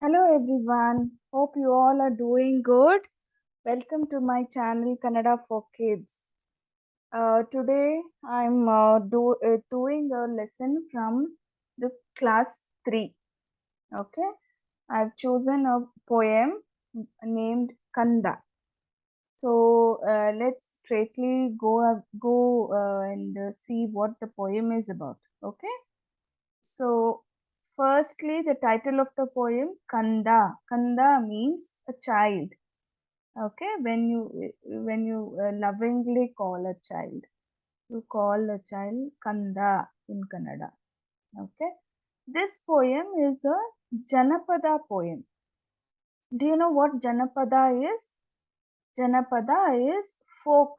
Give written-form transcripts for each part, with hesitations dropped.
Hello everyone, hope you all are doing good. Welcome to my channel Kannada for Kids. Today I'm doing a lesson from the class 3. Okay, I've chosen a poem named Kanda. So let's straightly go and see what the poem is about. Okay. So, firstly, the title of the poem, Kanda. Kanda means a child. Okay, when you lovingly call a child, you call a child Kanda in Kannada. Okay, this poem is a Janapada poem. Do you know what Janapada is? Janapada is folk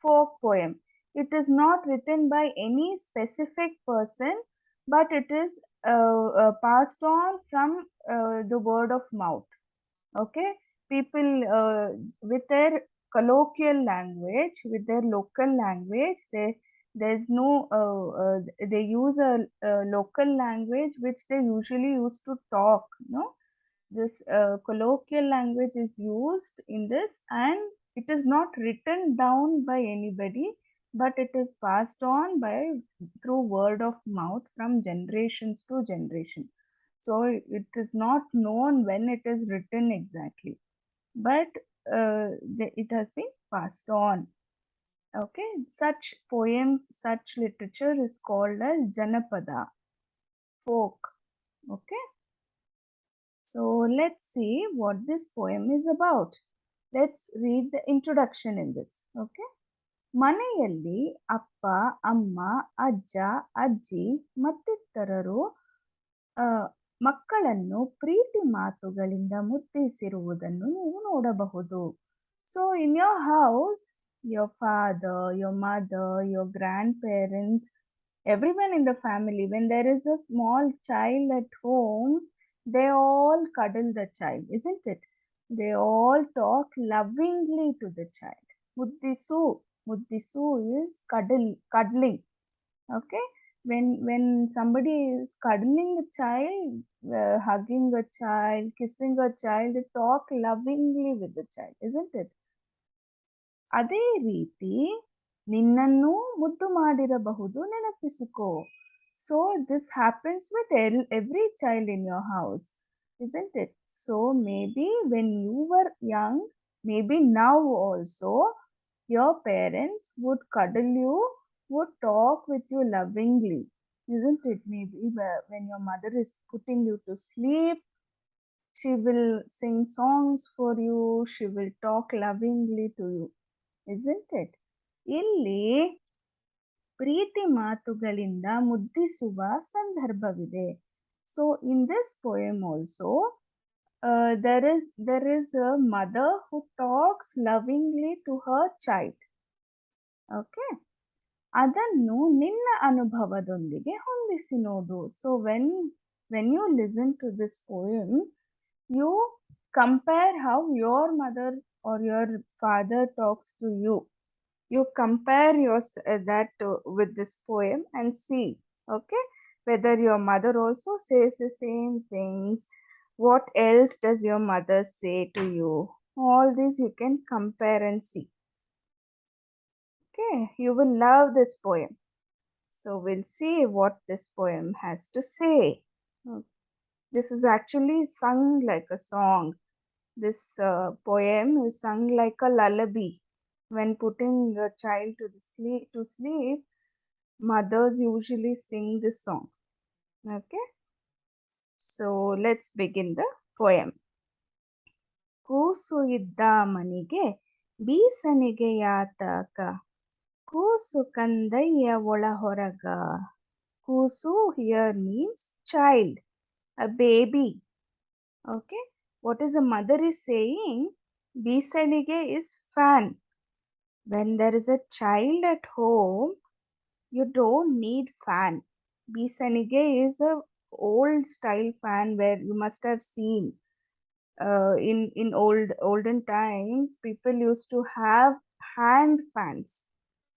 poem. It is not written by any specific person, but it is passed on from the word of mouth. Okay, people with their colloquial language, with their local language, there's no they use a local language which they usually use to talk. This colloquial language is used in this, and it is not written down by anybody, but it is passed on by through word of mouth from generations to generation. So it is not known when it is written exactly, but it has been passed on. Okay, such poems, such literature is called as Janapada, folk. Okay, so let's see what this poem is about. Let's read the introduction in this. Okay. ಮನೆಯಲ್ಲಿ ಅಪ್ಪ ಅಮ್ಮ ಅಜ್ಜ ಅಜ್ಜಿ ಮತ್ತಿತರರು ಮಕ್ಕಳನ್ನು ಪ್ರೀತಿ ಮಾತುಗಳಿಂದ ಮುದ್ದಿಸಿರುವುದನ್ನು ನೀವು ನೋಡಬಹುದು. So in your house, your father, your mother, your grandparents, everyone in the family, when there is a small child at home, they all cuddle the child, isn't it? They all talk lovingly to the child. Muddisu. Muddisu is cuddling. Okay. When somebody is cuddling a child, hugging a child, kissing a child, they talk lovingly with the child, isn't it? ಅದೇ ರೀತಿ ನಿನ್ನನ್ನು ಮುದ್ದು ಮಾಡಿರಬಹುದು, ನೆನಪಿಸಿಕೋ. So this happens with every child in your house, isn't it? So maybe when you were young, maybe now also, your parents would cuddle you, would talk with you lovingly, isn't it? Maybe when your mother is putting you to sleep, she will sing songs for you, she will talk lovingly to you, isn't it? ಇಲ್ಲಿ ಪ್ರೀತಿ ಮಾತುಗಳಿಂದ ಮುದ್ದಿಸುವ ಸಂದರ್ಭವಿದೆ. So in this poem also there is a mother who talks lovingly to her child. Okay, ಅದನ್ನು ನಿನ್ನ ಅನುಭವದೊಂದಿಗೆ ಹೊಂದಿಸಿ ನೋಡು. So when you listen to this poem, you compare how your mother or your father talks to you. You compare that with this poem and see, okay, whether your mother also says the same things. What else does your mother say to you? All this you can compare and see. Okay, you will love this poem. So we'll see what this poem has to say. This is actually sung like a song. This poem is sung like a lullaby. When putting a child to sleep, mothers usually sing this song. Okay, so let's begin the poem. ಕೂಸು ಇದ್ದ ಮನಿಗೆ ಬೀಸನಿಗೆ ಯಾತಕ, ಕೂಸು ಕಂದಯ್ಯ ಒಳ ಹೊರಗ. ಕೂಸು here means child, a baby. Okay, what is the mother is saying? Bísanige is fan. When there is a child at home, you don't need fan. Bísanige is a old style fan where you must have seen in olden times people used to have hand fans.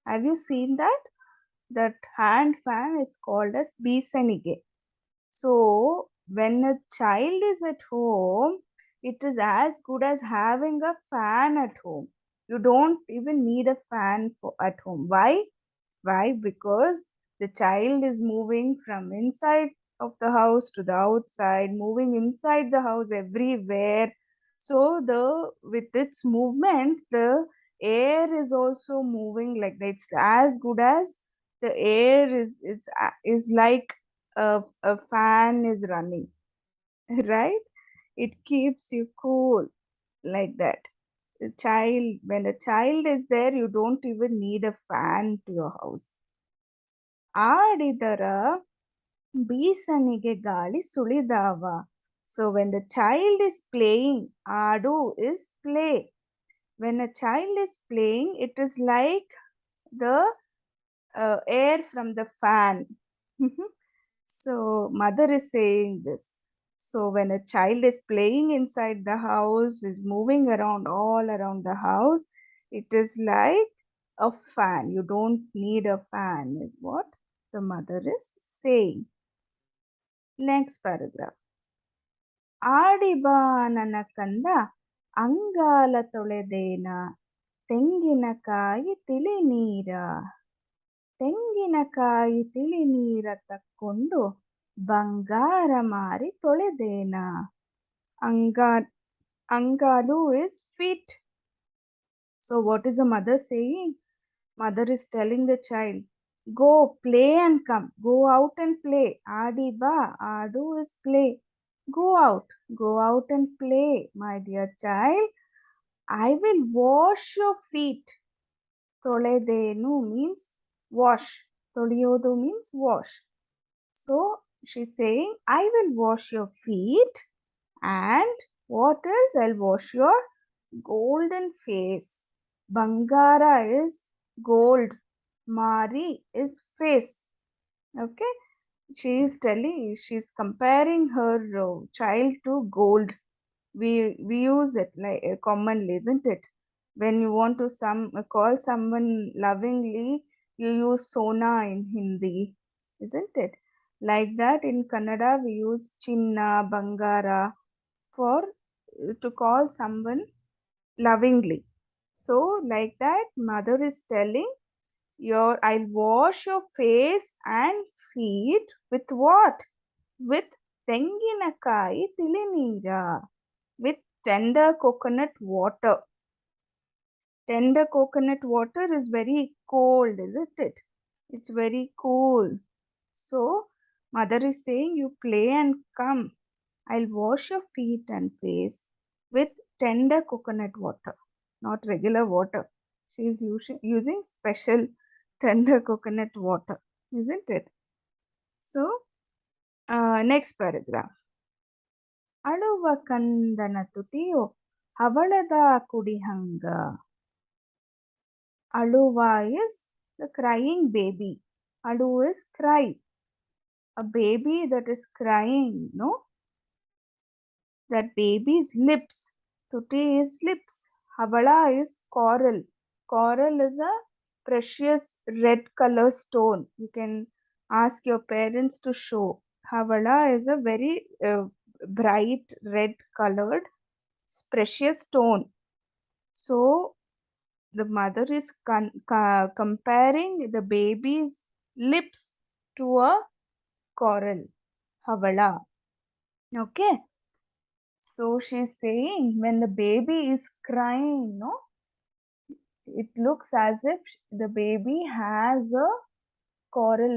Have you seen that? That hand fan is called as Bísanige. So when a child is at home, it is as good as having a fan at home. You don't even need a fan at home. Why? Why? Because the child is moving from inside of the house to the outside, moving inside the house everywhere. So the with its movement, the air is also moving like that. It's as good as the air is like a fan is running, right? It keeps you cool like that. When a child is there, you don't even need a fan to your house. ಆಡಿದರ ಬೀಸನಿಗೆ ಗಾಳಿ ಸುಳಿದಾವ. So when the child is playing, adu is play. When a child is playing, it is like the air from the fan. So mother is saying this. So when a child is playing inside the house, is moving around all around the house, it is like a fan. You don't need a fan, is what the mother is saying. Next paragraph. ಆಡಿ ಬಾ ನನ್ನ ಕಂದ ಅಂಗಾಲ ತೊಳೆದೇನ ತೆಂಗಿನಕಾಯಿ ತಿಳಿ ನೀರ. ತೆಂಗಿನಕಾಯಿ ತಿಳಿ ನೀರ ತಕ್ಕೊಂಡು ಬಂಗಾರ ಮಾರಿ ತೊಳೆದೇನ. ಅಂಗಾ Angalu is feet. So what is the mother saying? Mother is telling the child, go play and come. Go out and play. Adi ba. Adu is play. Go out. Go out and play, my dear child. I will wash your feet. Toledenu means wash. Toliyodu means wash. So she's saying, I will wash your feet. And what else? I'll wash your golden face. Bangara is gold. Mari is face. Okay. She is telling, she's comparing her child to gold. We use it like commonly, isn't it? When you want to call someone lovingly, you use Sona in Hindi, isn't it? Like that in Kannada we use Chinna, Bangara for to call someone lovingly. So like that, mother is telling, I'll wash your face and feet with what? With ತೆಂಗಿನಕಾಯಿ ತಿಳಿನೀರ. With tender coconut water. Tender coconut water is very cold, isn't it? It's very cool. So mother is saying, you play and come. I'll wash your feet and face with tender coconut water, not regular water. She is using special tender coconut water, isn't it? So, next paragraph. ಅಳುವ ಕಂದನ ತುಟಿಯು ಹವಳದ ಕುಡಿಹಂಗ. Aluva is the crying baby. Alu is cry. A baby that is crying, no? That baby's lips. Tutti is lips. Havala is coral. Coral is a precious red color stone. You can ask your parents to show. Havala is a very bright red colored precious stone. So the mother is comparing the baby's lips to a coral. Havala. Okay. So she's saying, when the baby is crying, no, it looks as if the baby has a coral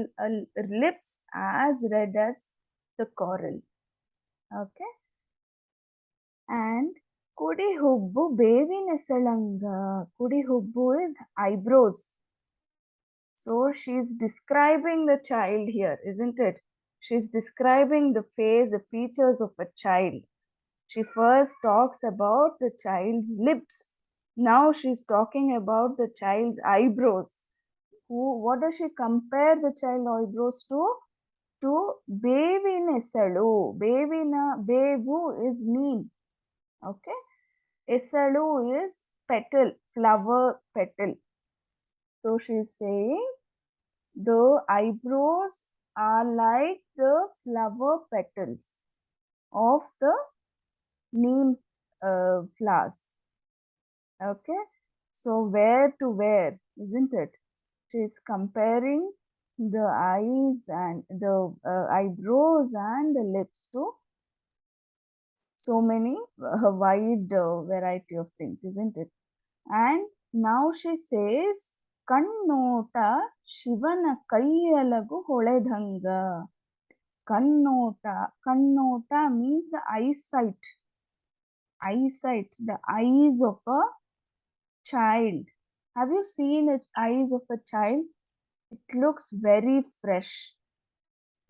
lips as red as the coral. Okay. And Kudi hubbu ಬೇವಿನ ಸೆಳಂಗ. Kudi hubbu is eyebrows. So she's describing the child here, isn't it? She's describing the face, the features of a child. She first talks about the child's lips. Now she's talking about the child's eyebrows. What does she compare the child's eyebrows to? To ಬೇವಿನ ಎಸಳು. ಬೇವು is neem. Okay. Esalu is petal, flower petal. So she's saying the eyebrows are like the flower petals. of the neem flowers. Okay, so where to where, isn't it? She's comparing the eyes and the eyebrows and the lips to so many wide variety of things, isn't it? And now she says, ಕಣ್ಣೋಟ ಶಿವನ ಕೈಯಲಗು ಹೊಳೆದಂಗ. Kannota. Kannota means the eyesight. Eyesight, the eyes of a child. Have you seen the eyes of a child? It looks very fresh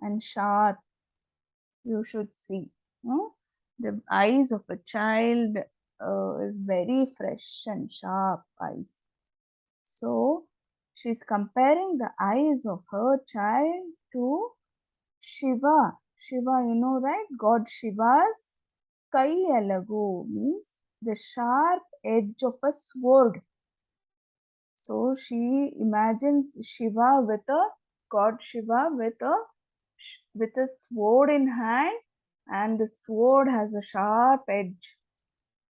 and sharp. You should see. No? The eyes of a child is very fresh and sharp eyes. So she's comparing the eyes of her child to Shiva. Shiva, you know, right? God Shiva's Kaiyalagu means the sharp edge of a sword. So she imagines Shiva with a God Shiva with a sword in hand, and the sword has a sharp edge.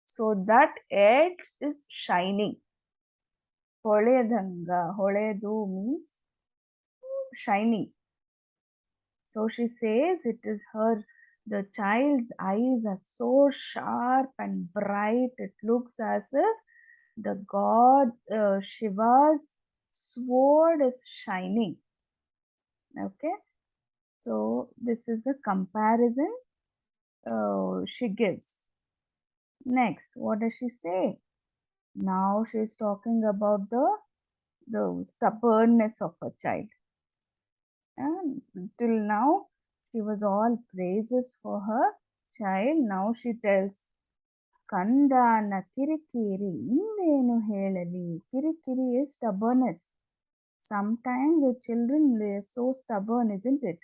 So that edge is shining. Holedanga, holedu means shining. So she says it is the child's eyes are so sharp and bright, it looks as if the god Shiva's sword is shining. Okay, so this is the comparison she gives. Next, what does she say? Now she is talking about the stubbornness of a child. And till now, she was all praises for her child. Now she tells, Kanda na kirikiri, indenu helali. Kirikiri is stubbornness. Sometimes the children, they are so stubborn, isn't it?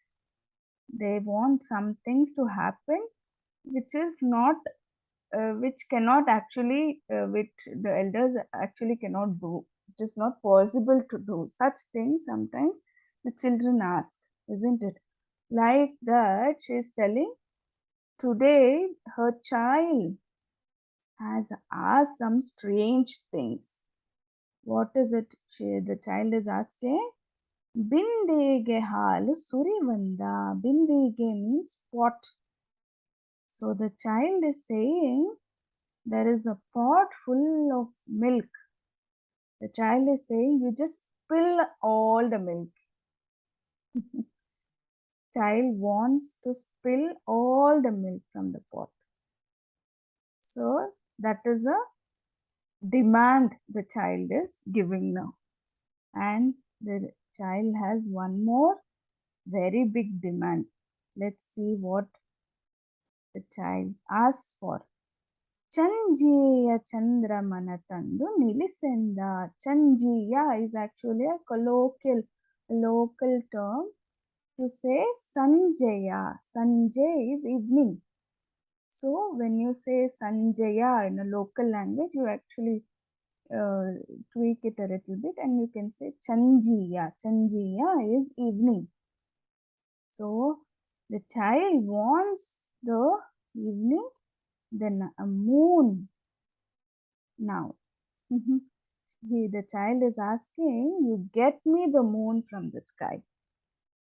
They want some things to happen which is not, which cannot actually, which the elders actually cannot do. It is not possible to do. Such things sometimes the children ask, isn't it? Like that, she is telling, today her child has asked some strange things. What is it? The child is asking, Bindege halu surivanda. Bindege means pot. So the child is saying, there is a pot full of milk. The child is saying, you just spill all the milk. Child wants to spill all the milk from the pot. So that is a demand the child is giving now. And the child has one more very big demand. Let's see what the child asks for. Chanjiya Chandramana Tandu Nilisenda. Chanjiya is actually a local term to say Sanjaya. Sanjay is evening. So when you say Sanjaya in a local language, you actually tweak it a little bit and you can say Chanjiya. Chanjiya is evening. So the child wants the evening, then a moon now. The child is asking, you get me the moon from the sky.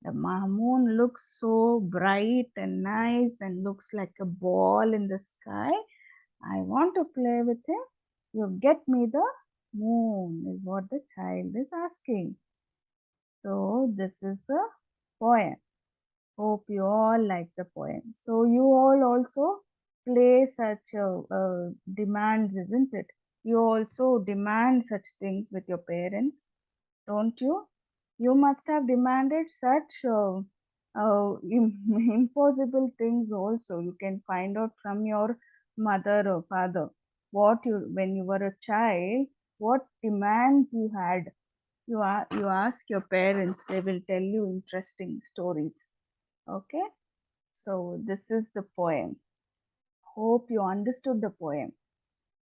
The moon looks so bright and nice and looks like a ball in the sky. I want to play with him. You get me the moon, is what the child is asking. So this is the poem. Hope you all like the poem. So you all also play such demands, isn't it? You also demand such things with your parents, don't you? You must have demanded such impossible things also. You can find out from your mother or father when you were a child, what demands you had. You ask your parents, they will tell you interesting stories. Okay, so this is the poem. Hope you understood the poem.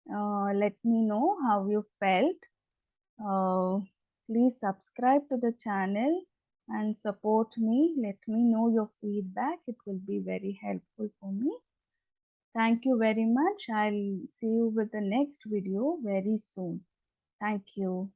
Let me know how you felt. Please subscribe to the channel and support me. Let me know your feedback. It will be very helpful for me. Thank you very much. I'll see you with the next video very soon. Thank you.